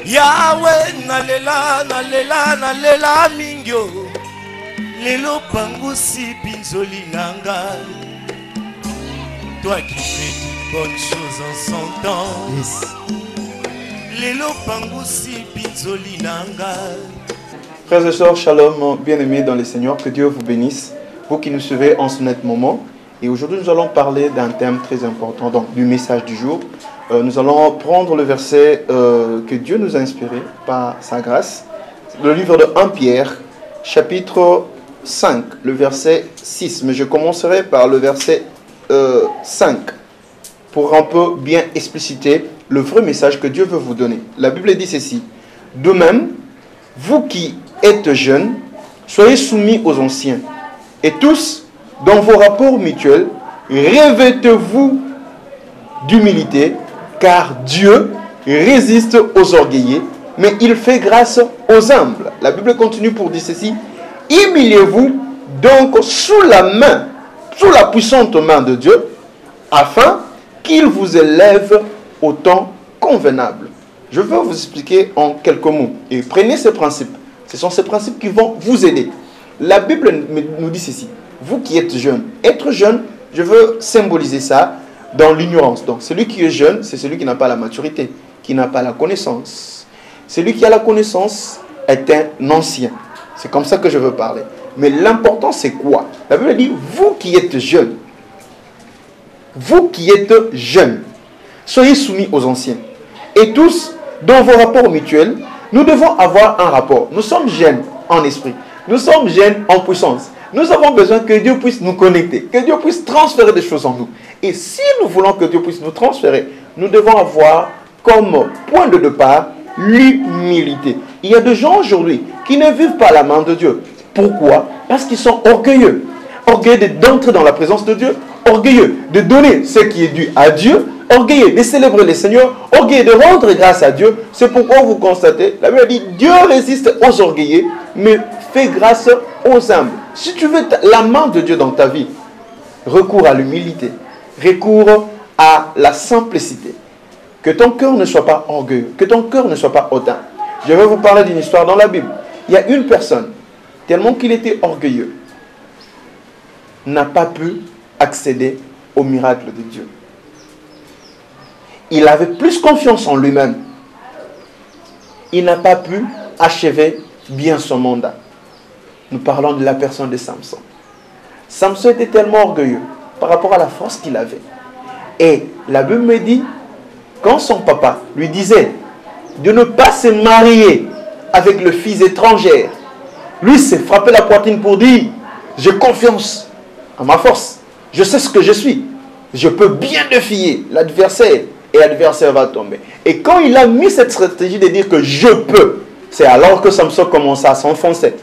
Yahweh nalela nalela nalela mingyo lelo pangusi pinzoli nanga. Toi qui fais toutes bonnes choses en son temps. Yes. Lelo pangusi pinzoli nanga. Frères et sœurs, shalom, bien-aimés dans le Seigneur, que Dieu vous bénisse, vous qui nous suivez en ce net moment. Et aujourd'hui, nous allons parler d'un thème très important, donc du message du jour. Nous allons prendre le verset que Dieu nous a inspiré par sa grâce. Le livre de 1 Pierre, chapitre 5, le verset 6. Mais je commencerai par le verset 5 pour un peu bien expliciter le vrai message que Dieu veut vous donner. La Bible dit ceci. De même, vous qui êtes jeunes, soyez soumis aux anciens. Et tous, dans vos rapports mutuels, revêtez-vous d'humilité, car Dieu résiste aux orgueilleux, mais il fait grâce aux humbles. La Bible continue pour dire ceci. Humiliez-vous donc sous la puissante main de Dieu, afin qu'il vous élève au temps convenable. Je veux vous expliquer en quelques mots. Et prenez ces principes. Ce sont ces principes qui vont vous aider. La Bible nous dit ceci. Vous qui êtes jeunes, être jeune, je veux symboliser ça dans l'ignorance. Donc, celui qui est jeune, c'est celui qui n'a pas la maturité, qui n'a pas la connaissance. Celui qui a la connaissance est un ancien. C'est comme ça que je veux parler. Mais l'important, c'est quoi? La Bible dit, vous qui êtes jeunes, soyez soumis aux anciens. Et tous, dans vos rapports mutuels, nous devons avoir un rapport. Nous sommes jeunes en esprit. Nous sommes jeunes en puissance. Nous avons besoin que Dieu puisse nous connecter, que Dieu puisse transférer des choses en nous. Et si nous voulons que Dieu puisse nous transférer, nous devons avoir comme point de départ l'humilité. Il y a des gens aujourd'hui qui ne vivent pas la main de Dieu. Pourquoi? Parce qu'ils sont orgueilleux. Orgueilleux d'entrer dans la présence de Dieu, orgueilleux de donner ce qui est dû à Dieu, orgueilleux de célébrer le Seigneur, orgueilleux de rendre grâce à Dieu. C'est pourquoi vous constatez, la Bible dit, Dieu résiste aux orgueilleux, mais fait grâce aux humbles. Si tu veux la main de Dieu dans ta vie, recours à l'humilité, recours à la simplicité. Que ton cœur ne soit pas orgueilleux, que ton cœur ne soit pas hautain. Je vais vous parler d'une histoire dans la Bible. Il y a une personne, tellement qu'il était orgueilleux, n'a pas pu accéder au miracle de Dieu. Il avait plus confiance en lui-même. Il n'a pas pu achever bien son mandat. Nous parlons de la personne de Samson. Samson était tellement orgueilleux par rapport à la force qu'il avait. Et la Bible me dit, quand son papa lui disait de ne pas se marier avec le fils étranger, lui s'est frappé la poitrine pour dire, j'ai confiance en ma force. Je sais ce que je suis. Je peux bien défier l'adversaire et l'adversaire va tomber. Et quand il a mis cette stratégie de dire que je peux, c'est alors que Samson commença à s'enfoncer.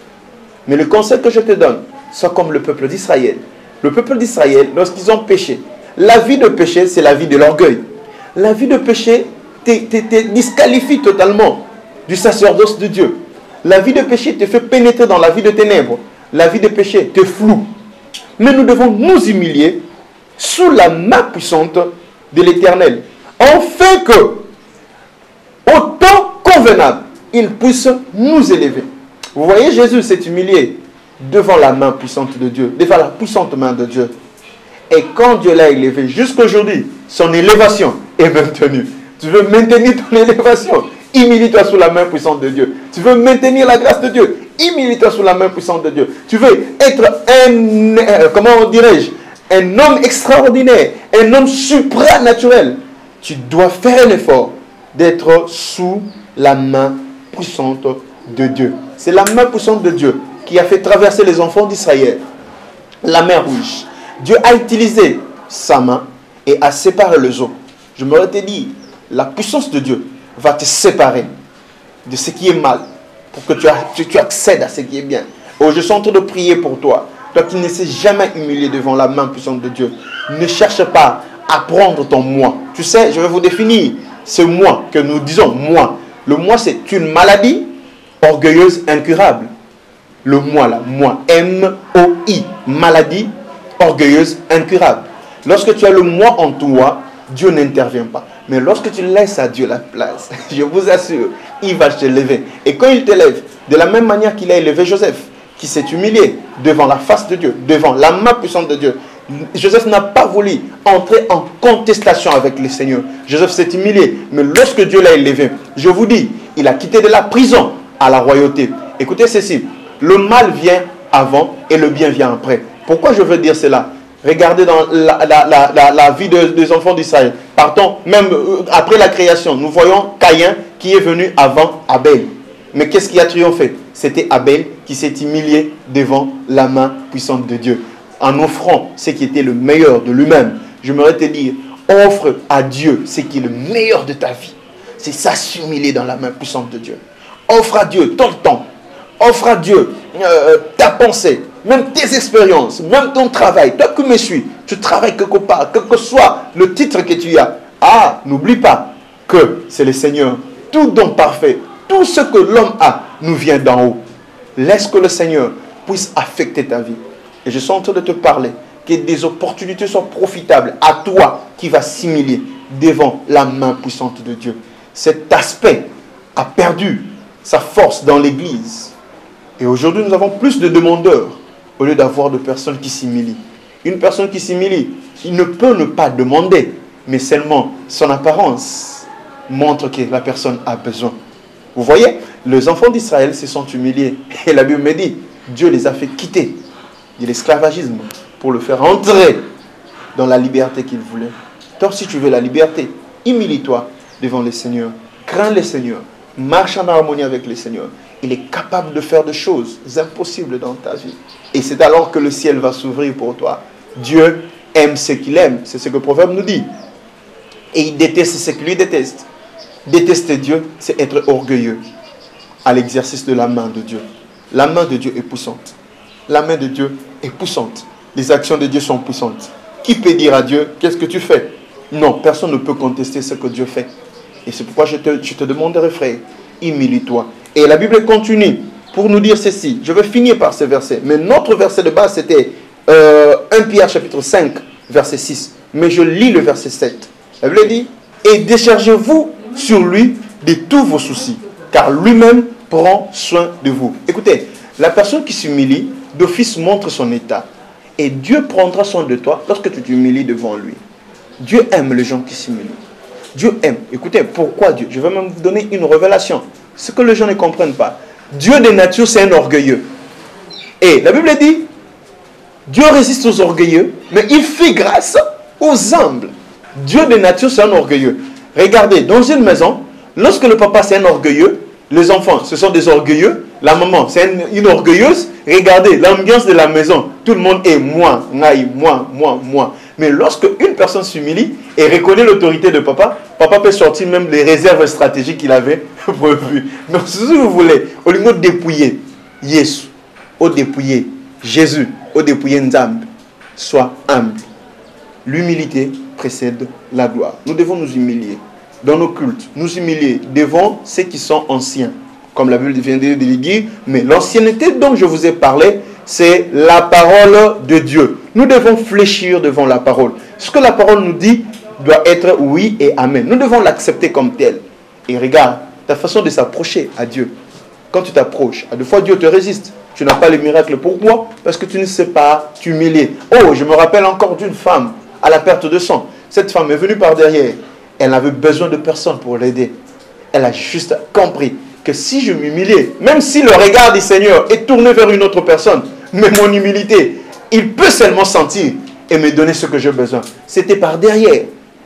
Mais le conseil que je te donne, sois comme le peuple d'Israël. Le peuple d'Israël, lorsqu'ils ont péché, la vie de péché, c'est la vie de l'orgueil. La vie de péché te disqualifie totalement du sacerdoce de Dieu. La vie de péché te fait pénétrer dans la vie de ténèbres. La vie de péché te floue. Mais nous devons nous humilier sous la main puissante de l'Éternel, afin que, au temps convenable, il puisse nous élever. Vous voyez, Jésus s'est humilié devant la main puissante de Dieu, devant la puissante main de Dieu. Et quand Dieu l'a élevé, jusqu'aujourd'hui, son élévation est maintenue. Tu veux maintenir ton élévation? Humilie-toi sous la main puissante de Dieu. Tu veux maintenir la grâce de Dieu? Humilie-toi sous la main puissante de Dieu. Tu veux être un homme extraordinaire, un homme supranaturel. Tu dois faire un effort d'être sous la main puissante de Dieu. C'est la main puissante de Dieu qui a fait traverser les enfants d'Israël la mer Rouge. Dieu a utilisé sa main et a séparé les eaux. Je me suis dit, la puissance de Dieu va te séparer de ce qui est mal pour que tu accèdes à ce qui est bien. Oh, je suis en train de prier pour toi. Toi qui ne sais jamais humilier devant la main puissante de Dieu. Ne cherche pas à prendre ton moi. Tu sais, je vais vous définir ce moi que nous disons moi. Le moi, c'est une maladie orgueilleuse incurable. Le moi là, moi, M-O-I, maladie orgueilleuse incurable. Lorsque tu as le moi en toi, Dieu n'intervient pas. Mais lorsque tu laisses à Dieu la place, je vous assure, il va te lever. Et quand il te lève, de la même manière qu'il a élevé Joseph, qui s'est humilié devant la face de Dieu, devant la main puissante de Dieu, Joseph n'a pas voulu entrer en contestation avec le Seigneur. Joseph s'est humilié. Mais lorsque Dieu l'a élevé, je vous dis, il a quitté de la prison à la royauté. Écoutez ceci, le mal vient avant et le bien vient après. Pourquoi je veux dire cela? Regardez dans la vie des enfants d'Israël. Partons, même après la création, nous voyons Caïn qui est venu avant Abel. Mais qu'est-ce qui a triomphé? C'était Abel qui s'est humilié devant la main puissante de Dieu, en offrant ce qui était le meilleur de lui-même. J'aimerais te dire, offre à Dieu ce qui est le meilleur de ta vie. C'est ça, s'humilier dans la main puissante de Dieu. Offre à Dieu ton temps. Offre à Dieu ta pensée, même tes expériences, même ton travail. Toi qui me suis, tu travailles quelque part, quel que soit le titre que tu as. Ah, n'oublie pas que c'est le Seigneur. Tout don parfait, tout ce que l'homme a, nous vient d'en haut. Laisse que le Seigneur puisse affecter ta vie. Et je suis en train de te parler que des opportunités sont profitables à toi qui vas s'humilier devant la main puissante de Dieu. Cet aspect a perdu sa force dans l'Église. Et aujourd'hui, nous avons plus de demandeurs au lieu d'avoir de personnes qui s'humilient. Une personne qui s'humilie, il ne peut ne pas demander, mais seulement son apparence montre que la personne a besoin. Vous voyez, les enfants d'Israël se sont humiliés. Et la Bible me dit, Dieu les a fait quitter de l'esclavagisme pour le faire entrer dans la liberté qu'il voulait. Donc si tu veux la liberté, humilie-toi devant le Seigneur. Crains le Seigneur. Marche en harmonie avec le Seigneur. Il est capable de faire des choses impossibles dans ta vie. Et c'est alors que le ciel va s'ouvrir pour toi. Dieu aime ce qu'il aime. C'est ce que le Proverbe nous dit. Et il déteste ce qu'il lui déteste. Détester Dieu, c'est être orgueilleux à l'exercice de la main de Dieu. La main de Dieu est puissante. La main de Dieu est puissante. Les actions de Dieu sont puissantes. Qui peut dire à Dieu, qu'est-ce que tu fais? Non, personne ne peut contester ce que Dieu fait. Et c'est pourquoi je te demanderai, frère, humilie-toi. Et la Bible continue pour nous dire ceci. Je vais finir par ce verset. Mais notre verset de base, c'était 1 Pierre chapitre 5, verset 6. Mais je lis le verset 7. La Bible dit, et déchargez-vous sur lui de tous vos soucis, car lui-même prend soin de vous. Écoutez, la personne qui s'humilie, d'office montre son état. Et Dieu prendra soin de toi lorsque tu t'humilies devant lui. Dieu aime les gens qui s'humilient. Dieu aime. Écoutez, pourquoi Dieu? Je vais même vous donner une révélation. Ce que les gens ne comprennent pas. Dieu de nature, c'est un orgueilleux. Et la Bible dit, Dieu résiste aux orgueilleux, mais il fait grâce aux humbles. Dieu de nature, c'est un orgueilleux. Regardez, dans une maison, lorsque le papa, c'est un orgueilleux, les enfants, ce sont des orgueilleux, la maman, c'est une orgueilleuse. Regardez, l'ambiance de la maison, tout le monde est moi. Mais lorsque une personne s'humilie et reconnaît l'autorité de papa, papa peut sortir même les réserves stratégiques qu'il avait prévues. Donc si vous voulez, au lieu de dépouiller Jésus, au dépouiller Jésus, au dépouiller Nzambe, sois humble. L'humilité précède la gloire. Nous devons nous humilier dans nos cultes, nous humilier devant ceux qui sont anciens. Comme la Bible vient de le dire, mais l'ancienneté dont je vous ai parlé, c'est la parole de Dieu. Nous devons fléchir devant la parole. Ce que la parole nous dit doit être oui et amen. Nous devons l'accepter comme tel. Et regarde, ta façon de s'approcher à Dieu. Quand tu t'approches, à deux fois Dieu te résiste. Tu n'as pas le miracle. Pourquoi? Parce que tu ne sais pas t'humilier. Oh, je me rappelle encore d'une femme à la perte de sang. Cette femme est venue par derrière. Elle n'avait besoin de personne pour l'aider. Elle a juste compris que si je m'humiliais, même si le regard du Seigneur est tourné vers une autre personne, mais mon humilité, il peut seulement sentir et me donner ce que j'ai besoin. C'était par derrière.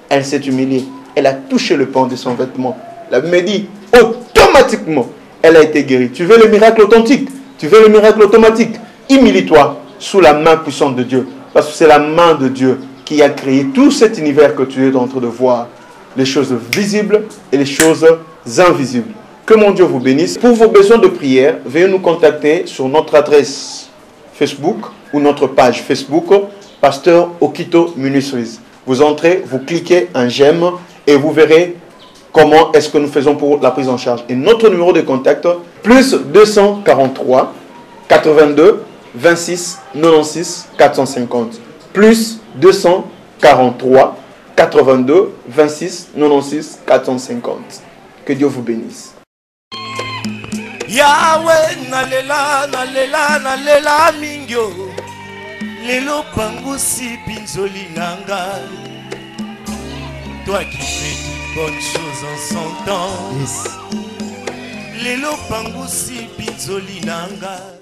Elle s'est humiliée. Elle a touché le pan de son vêtement. La Bible me dit, automatiquement, elle a été guérie. Tu veux le miracle authentique? Tu veux le miracle automatique? Humilie-toi sous la main puissante de Dieu. Parce que c'est la main de Dieu qui a créé tout cet univers que tu es en train de voir. Les choses visibles et les choses invisibles. Que mon Dieu vous bénisse. Pour vos besoins de prière, veuillez nous contacter sur notre adresse Facebook ou notre page Facebook, Pasteur Okito Ministries. Vous entrez, vous cliquez un j'aime et vous verrez comment est-ce que nous faisons pour la prise en charge. Et notre numéro de contact, plus 243 82 26 96 450. Plus 243 82 26 96 450. Que Dieu vous bénisse. Yahweh nalela nalela nalela mingyo lelo pangusi pinzoli nanga. Toi qui fais de bonnes choses en son temps. Lelo pangusi pinzoli nanga.